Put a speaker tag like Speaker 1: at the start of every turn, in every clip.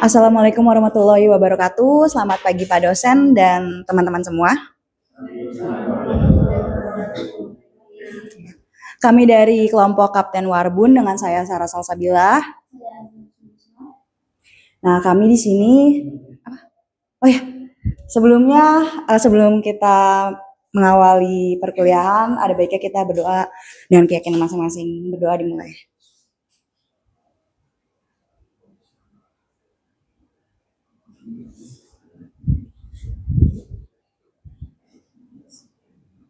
Speaker 1: Assalamualaikum warahmatullahi wabarakatuh. Selamat pagi Pak dosen dan teman-teman semua. Kami dari kelompok Kapten Warbun dengan saya Sarah Salsabila. Nah, kami di sini sebelum kita mengawali perkuliahan, ada baiknya kita berdoa dengan keyakinan masing-masing. Berdoa dimulai.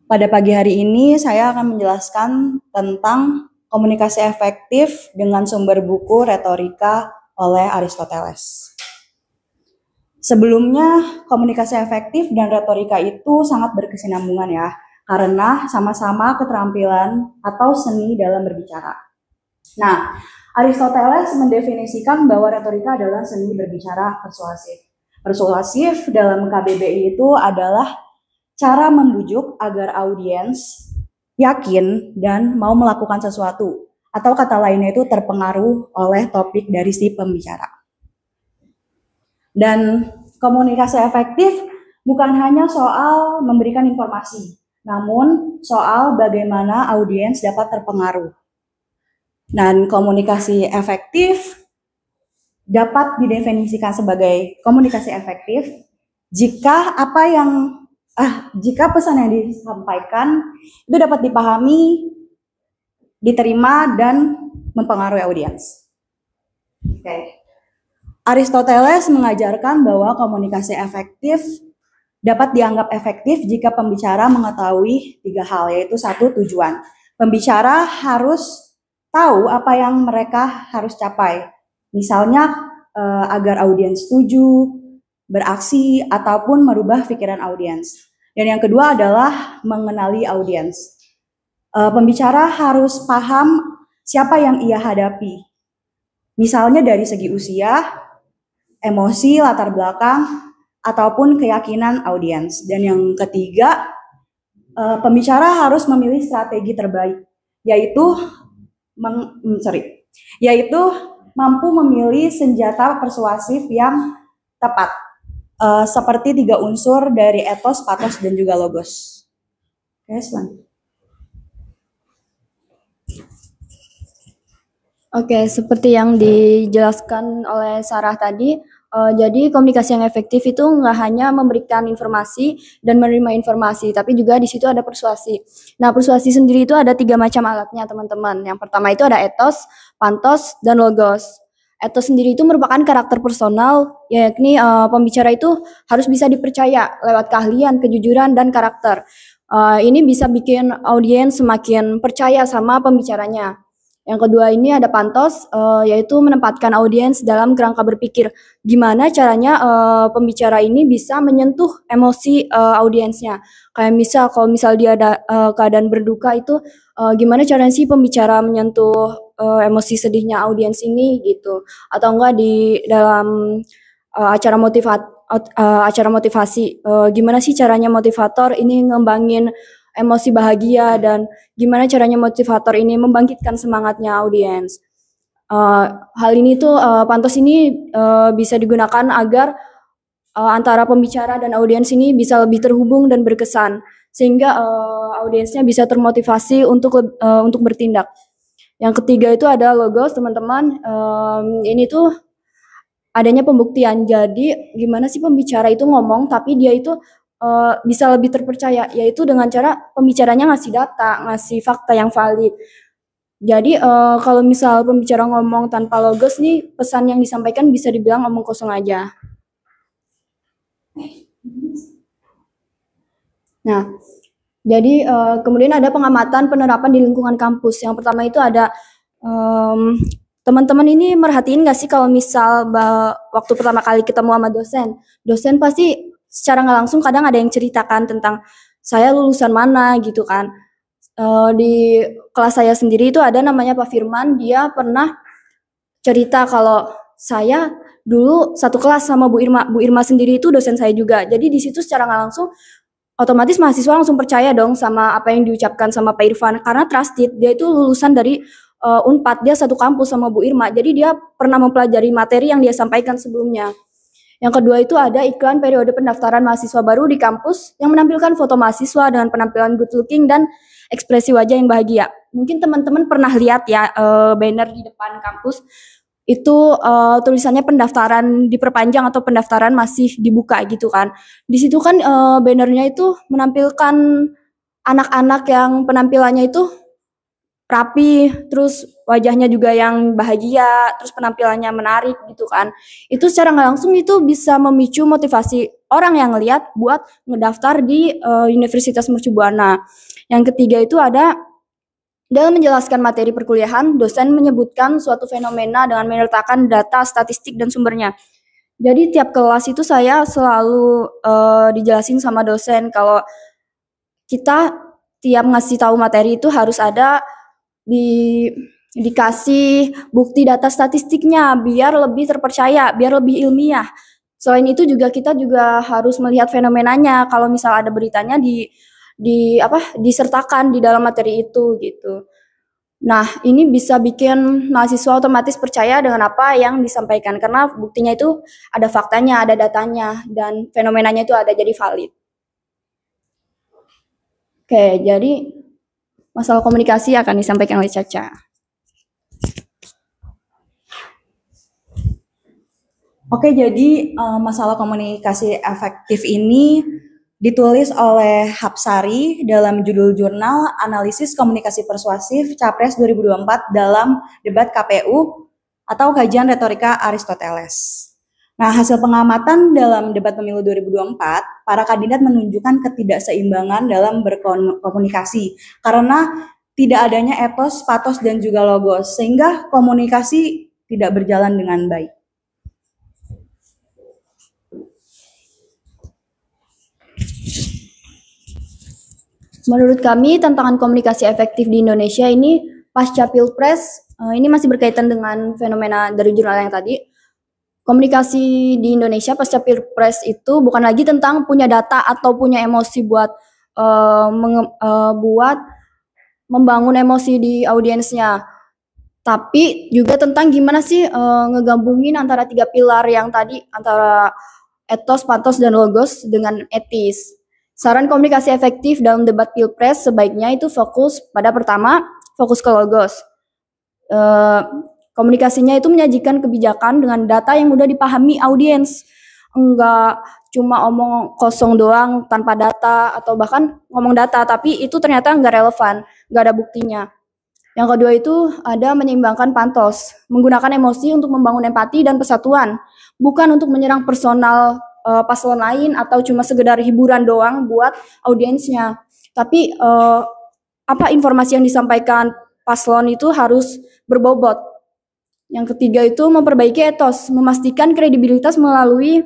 Speaker 1: Pada pagi hari ini saya akan menjelaskan tentang komunikasi efektif dengan sumber buku retorika oleh Aristoteles. Sebelumnya, komunikasi efektif dan retorika itu sangat berkesinambungan ya, karena sama-sama keterampilan atau seni dalam berbicara. Nah, Aristoteles mendefinisikan bahwa retorika adalah seni berbicara persuasif. Persuasif dalam KBBI itu adalah cara membujuk agar audiens yakin dan mau melakukan sesuatu, atau kata lainnya itu terpengaruh oleh topik dari si pembicara. Dan komunikasi efektif bukan hanya soal memberikan informasi, namun soal bagaimana audiens dapat terpengaruh. Dan komunikasi efektif dapat didefinisikan sebagai komunikasi efektif jika pesan yang disampaikan itu dapat dipahami, diterima, dan mempengaruhi audiens. Aristoteles mengajarkan bahwa komunikasi efektif dapat dianggap efektif jika pembicara mengetahui 3 hal, yaitu 1, tujuan. Pembicara harus tahu apa yang mereka harus capai. Misalnya agar audiens setuju, beraksi, ataupun merubah pikiran audiens. Dan yang kedua adalah mengenali audiens. Pembicara harus paham siapa yang ia hadapi. Misalnya dari segi usia, emosi, latar belakang, ataupun keyakinan audiens. Dan yang ketiga, pembicara harus memilih strategi terbaik, yaitu mampu memilih senjata persuasif yang tepat. Seperti 3 unsur dari etos, patos, dan juga logos.
Speaker 2: Oke, seperti yang dijelaskan oleh Sarah tadi, jadi komunikasi yang efektif itu nggak hanya memberikan informasi dan menerima informasi, tapi juga di situ ada persuasi. Nah, persuasi sendiri itu ada 3 macam alatnya, teman-teman. Yang pertama itu ada etos, pantos, dan logos. Etos sendiri itu merupakan karakter personal, yakni pembicara itu harus bisa dipercaya lewat keahlian, kejujuran, dan karakter. Ini bisa bikin audiens semakin percaya sama pembicaranya. Yang kedua ini ada pantos, yaitu menempatkan audiens dalam kerangka berpikir gimana caranya pembicara ini bisa menyentuh emosi audiensnya. Kayak kalau misal dia ada keadaan berduka itu gimana caranya sih pembicara menyentuh emosi sedihnya audiens ini gitu. Atau enggak di dalam acara motivasi, gimana sih caranya motivator ini ngembangin emosi bahagia dan gimana caranya motivator ini membangkitkan semangatnya audiens. Hal ini tuh pantos ini bisa digunakan agar antara pembicara dan audiens ini bisa lebih terhubung dan berkesan sehingga audiensnya bisa termotivasi untuk bertindak. Yang ketiga itu ada logos, teman-teman. Ini tuh adanya pembuktian. Jadi gimana sih pembicara itu ngomong tapi dia itu bisa lebih terpercaya, yaitu dengan cara pembicaranya ngasih data, ngasih fakta yang valid. Jadi kalau misal pembicara ngomong tanpa logos nih, pesan yang disampaikan bisa dibilang omong kosong aja. Nah, jadi kemudian ada pengamatan penerapan di lingkungan kampus. Yang pertama itu ada teman-teman ini merhatiin nggak sih kalau misal waktu pertama kali ketemu sama dosen pasti secara nggak langsung kadang ada yang ceritakan tentang saya lulusan mana gitu kan. Di kelas saya sendiri itu ada namanya Pak Firman, dia pernah cerita kalau saya dulu satu kelas sama Bu Irma. Bu Irma sendiri itu dosen saya juga. Jadi di situ secara nggak langsung otomatis mahasiswa langsung percaya dong sama apa yang diucapkan sama Pak Irfan karena trusted. Dia itu lulusan dari Unpad, dia satu kampus sama Bu Irma. Jadi dia pernah mempelajari materi yang dia sampaikan sebelumnya. Yang kedua itu ada iklan periode pendaftaran mahasiswa baru di kampus yang menampilkan foto mahasiswa dengan penampilan good looking dan ekspresi wajah yang bahagia. Mungkin teman-teman pernah lihat ya banner di depan kampus itu tulisannya pendaftaran diperpanjang atau pendaftaran masih dibuka gitu kan. Di situ kan bannernya itu menampilkan anak-anak yang penampilannya itu rapi, terus wajahnya juga yang bahagia, terus penampilannya menarik gitu kan. Itu secara nggak langsung itu bisa memicu motivasi orang yang ngelihat buat ngedaftar di Universitas Mercu Buana. Yang ketiga itu ada dalam menjelaskan materi perkuliahan, dosen menyebutkan suatu fenomena dengan menyertakan data, statistik, dan sumbernya. Jadi tiap kelas itu saya selalu dijelasin sama dosen kalau kita tiap ngasih tahu materi itu harus ada dikasih bukti data statistiknya biar lebih terpercaya, biar lebih ilmiah. Selain itu juga kita juga harus melihat fenomenanya. Kalau misal ada beritanya disertakan di dalam materi itu gitu. Nah, ini bisa bikin mahasiswa otomatis percaya dengan apa yang disampaikan karena buktinya itu ada faktanya, ada datanya, dan fenomenanya itu ada jadi valid. Oke, jadi masalah komunikasi akan disampaikan oleh Caca.
Speaker 1: Oke, jadi masalah komunikasi efektif ini ditulis oleh Hapsari dalam judul jurnal Analisis Komunikasi Persuasif Capres 2024 dalam debat KPU atau kajian retorika Aristoteles. Nah, hasil pengamatan dalam debat pemilu 2024, para kandidat menunjukkan ketidakseimbangan dalam berkomunikasi karena tidak adanya etos, patos, dan juga logos, sehingga komunikasi tidak berjalan dengan baik.
Speaker 2: Menurut kami, tantangan komunikasi efektif di Indonesia ini pasca Pilpres, ini masih berkaitan dengan fenomena dari jurnal yang tadi. Komunikasi di Indonesia pasca Pilpres itu bukan lagi tentang punya data atau punya emosi buat membangun emosi di audiensnya, tapi juga tentang gimana sih ngegabungin antara 3 pilar yang tadi, antara etos, patos, dan logos dengan etis. Saran komunikasi efektif dalam debat Pilpres sebaiknya itu fokus pada pertama, fokus ke logos. Komunikasinya itu menyajikan kebijakan dengan data yang mudah dipahami audiens. Enggak cuma omong kosong doang tanpa data atau bahkan ngomong data tapi itu ternyata enggak relevan, enggak ada buktinya. Yang kedua itu ada menyeimbangkan pantos, menggunakan emosi untuk membangun empati dan persatuan, bukan untuk menyerang personal paslon lain atau cuma sekedar hiburan doang buat audiensnya. Tapi apa informasi yang disampaikan paslon itu harus berbobot. Yang ketiga itu memperbaiki etos, memastikan kredibilitas melalui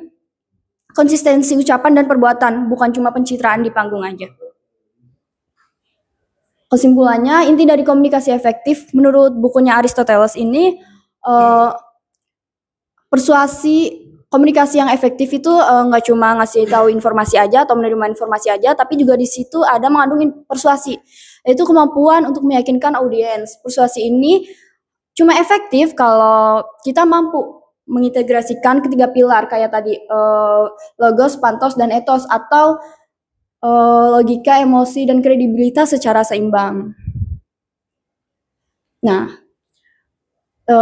Speaker 2: konsistensi ucapan dan perbuatan, bukan cuma pencitraan di panggung aja. Kesimpulannya, inti dari komunikasi efektif menurut bukunya Aristoteles ini, komunikasi yang efektif itu nggak cuma ngasih tahu informasi aja atau menerima informasi aja, tapi juga di situ ada mengandung persuasi, yaitu kemampuan untuk meyakinkan audiens. Persuasi ini cuma efektif kalau kita mampu mengintegrasikan ketiga pilar kayak tadi, logos, pantos, dan etos, atau logika, emosi, dan kredibilitas secara seimbang. Nah,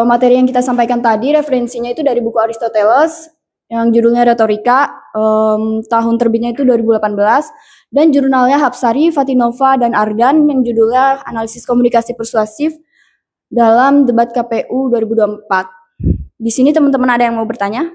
Speaker 2: materi yang kita sampaikan tadi referensinya itu dari buku Aristoteles yang judulnya Retorika, tahun terbitnya itu 2018, dan jurnalnya Hapsari, Fatinova, dan Ardan yang judulnya Analisis Komunikasi Persuasif dalam Debat KPU 2024. Di sini teman-teman ada yang mau bertanya?